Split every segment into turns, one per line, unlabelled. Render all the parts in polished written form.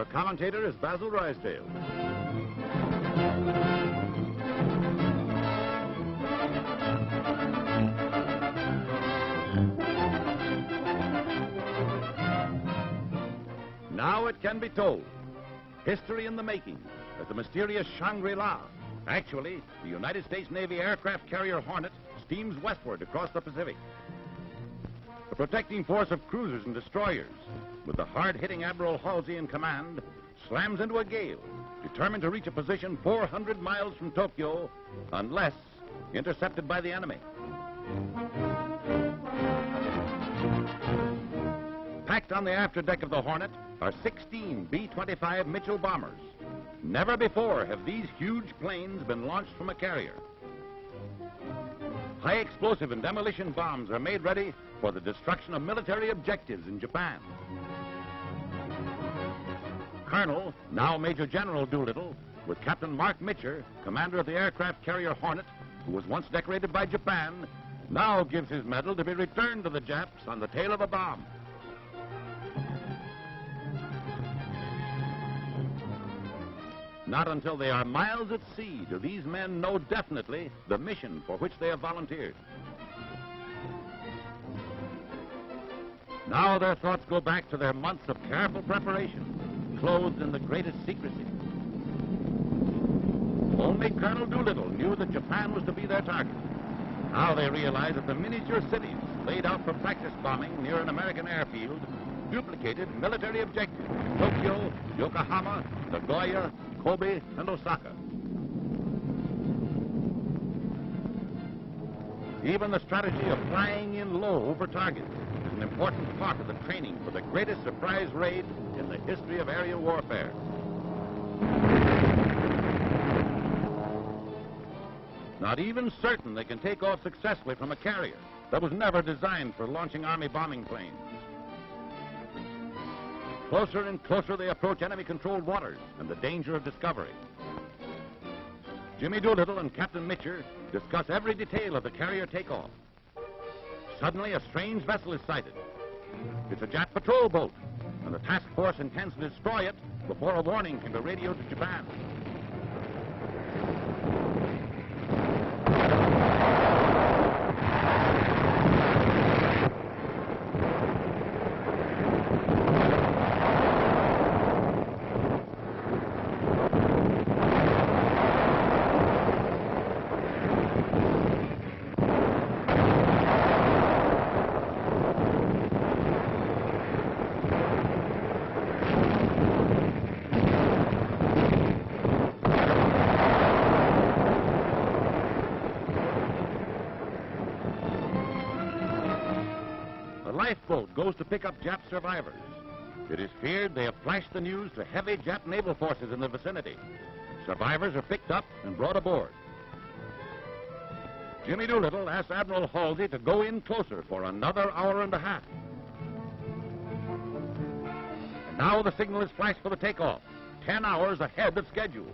Your commentator is Basil Rysdale. Now it can be told. History in the making as the mysterious Shangri-La. Actually, the United States Navy aircraft carrier Hornet steams westward across the Pacific. The protecting force of cruisers and destroyers, with the hard-hitting Admiral Halsey in command, slams into a gale, determined to reach a position 400 miles from Tokyo, unless intercepted by the enemy. Packed on the afterdeck of the Hornet are 16 B-25 Mitchell bombers. Never before have these huge planes been launched from a carrier. High explosive and demolition bombs are made ready for the destruction of military objectives in Japan. Colonel, now Major General Doolittle, with Captain Mark Mitchell, commander of the aircraft carrier Hornet, who was once decorated by Japan, now gives his medal to be returned to the Japs on the tail of a bomb. Not until they are miles at sea do these men know definitely the mission for which they have volunteered. Now their thoughts go back to their months of careful preparation, clothed in the greatest secrecy. Only Colonel Doolittle knew that Japan was to be their target. Now they realize that the miniature cities laid out for practice bombing near an American airfield duplicated military objectives: Tokyo, Yokohama, Nagoya, Kobe, and Osaka. Even the strategy of flying in low over targets is an important part of the training for the greatest surprise raid in the history of aerial warfare. Not even certain they can take off successfully from a carrier that was never designed for launching Army bombing planes. Closer and closer they approach enemy-controlled waters and the danger of discovery. Jimmy Doolittle and Captain Mitchell discuss every detail of the carrier takeoff. Suddenly, a strange vessel is sighted. It's a Jap patrol boat, and the task force intends to destroy it before a warning can be radioed to Japan. Lifeboat goes to pick up Jap survivors. It is feared they have flashed the news to heavy Jap naval forces in the vicinity. Survivors are picked up and brought aboard. Jimmy Doolittle asks Admiral Halsey to go in closer for another hour and a half. And now the signal is flashed for the takeoff, 10 hours ahead of schedule.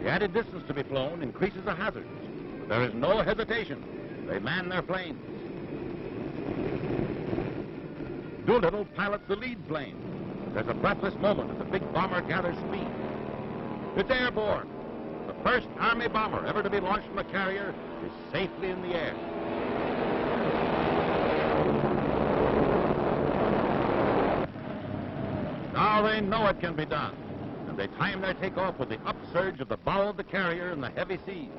The added distance to be flown increases the hazards, but there is no hesitation. They man their planes. Doolittle pilots the lead plane. There's a breathless moment as the big bomber gathers speed. It's airborne. The first Army bomber ever to be launched from a carrier is safely in the air. Now they know it can be done, and they time their takeoff with the upsurge of the bow of the carrier in the heavy seas.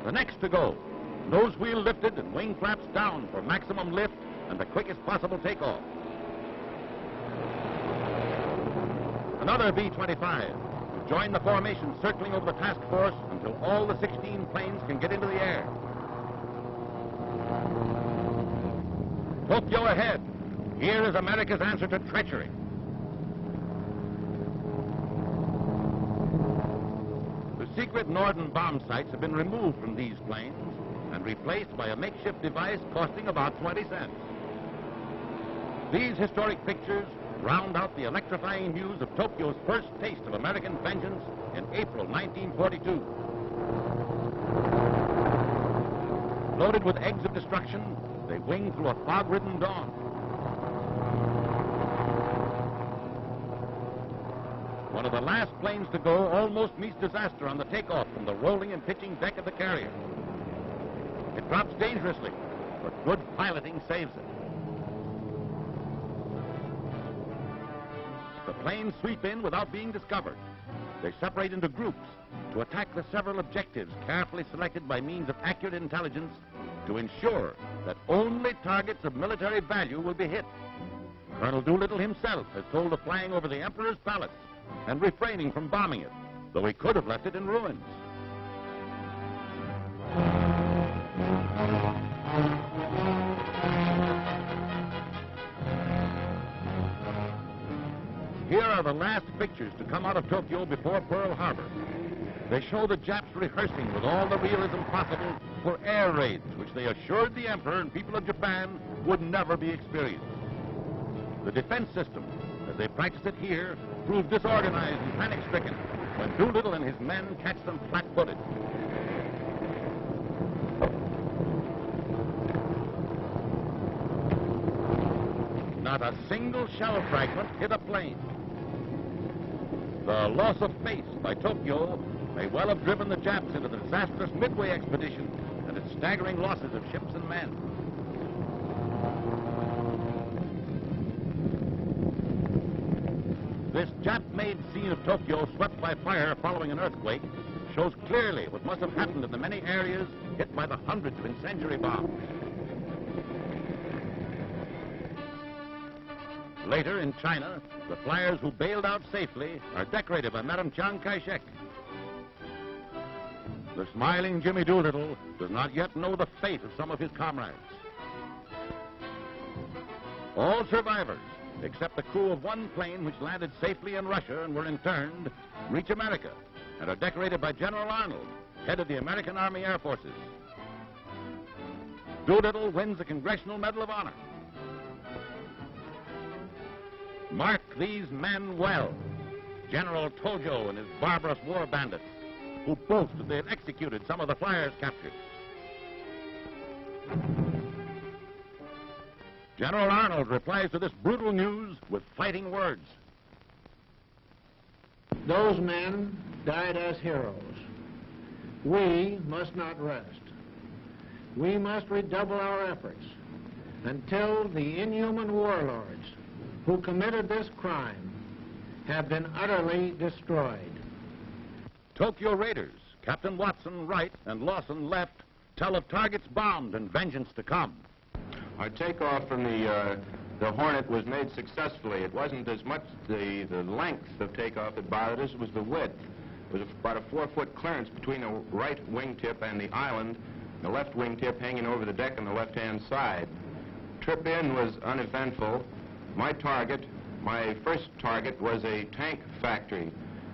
The next to go, nose wheel lifted and wing flaps down for maximum lift and the quickest possible takeoff. Another B-25 to join the formation circling over the task force until all the 16 planes can get into the air. Tokyo ahead. Here is America's answer to treachery. The secret Norden bomb sights have been removed from these planes and replaced by a makeshift device costing about 20 cents. These historic pictures round out the electrifying news of Tokyo's first taste of American vengeance in April 1942. Loaded with eggs of destruction, they wing through a fog-ridden dawn. One of the last planes to go almost meets disaster on the takeoff from the rolling and pitching deck of the carrier. It drops dangerously, but good piloting saves it. The planes sweep in without being discovered. They separate into groups to attack the several objectives carefully selected by means of accurate intelligence to ensure that only targets of military value will be hit. Colonel Doolittle himself has told of flying over the Emperor's palace and refraining from bombing it, though he could have left it in ruins. Here are the last pictures to come out of Tokyo before Pearl Harbor. They show the Japs rehearsing with all the realism possible for air raids, which they assured the Emperor and people of Japan would never be experienced. The defense system, as they practice it here, proves disorganized and panic-stricken when Doolittle and his men catch them flat-footed. Not a single shell fragment hit a plane. The loss of face by Tokyo may well have driven the Japs into the disastrous Midway expedition and its staggering losses of ships and men. This Jap-made scene of Tokyo swept by fire following an earthquake shows clearly what must have happened in the many areas hit by the hundreds of incendiary bombs. Later, in China, the flyers who bailed out safely are decorated by Madame Chiang Kai-shek. The smiling Jimmy Doolittle does not yet know the fate of some of his comrades. All survivors, except the crew of one plane which landed safely in Russia and were interned, reach America and are decorated by General Arnold, head of the American Army Air Forces. Doolittle wins the Congressional Medal of Honor. Mark these men well. General Tojo and his barbarous war bandits, who boast that they have executed some of the flyers captured. General Arnold replies to this brutal news with fighting words.
Those men died as heroes. We must not rest. We must redouble our efforts until the inhuman warlords who committed this crime have been utterly destroyed.
Tokyo Raiders, Captain Watson, Wright, and Lawson left, tell of targets bombed and vengeance to come.
Our takeoff from the Hornet was made successfully. It wasn't as much the length of takeoff that bothered us, it was the width. It was about a 4-foot clearance between the right wingtip and the island, the left wingtip hanging over the deck on the left-hand side. Trip in was uneventful. My first target was a tank factory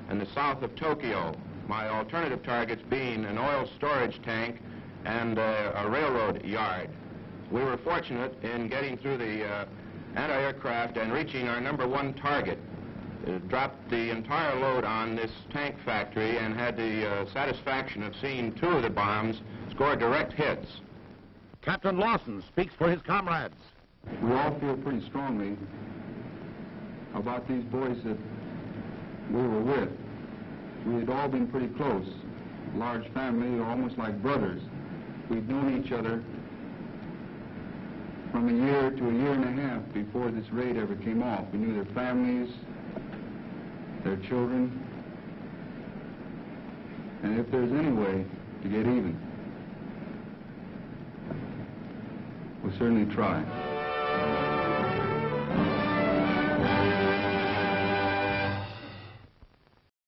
in the south of Tokyo. My alternative targets being an oil storage tank and a railroad yard. We were fortunate in getting through the anti-aircraft and reaching our #1 target. It dropped the entire load on this tank factory and had the satisfaction of seeing 2 of the bombs score direct hits.
Captain Lawson speaks for his comrades.
We all feel pretty strongly about these boys that we were with. We had all been pretty close. Large family, almost like brothers. We'd known each other from a year to a year and a half before this raid ever came off. We knew their families, their children, and if there's any way to get even, we'll certainly try.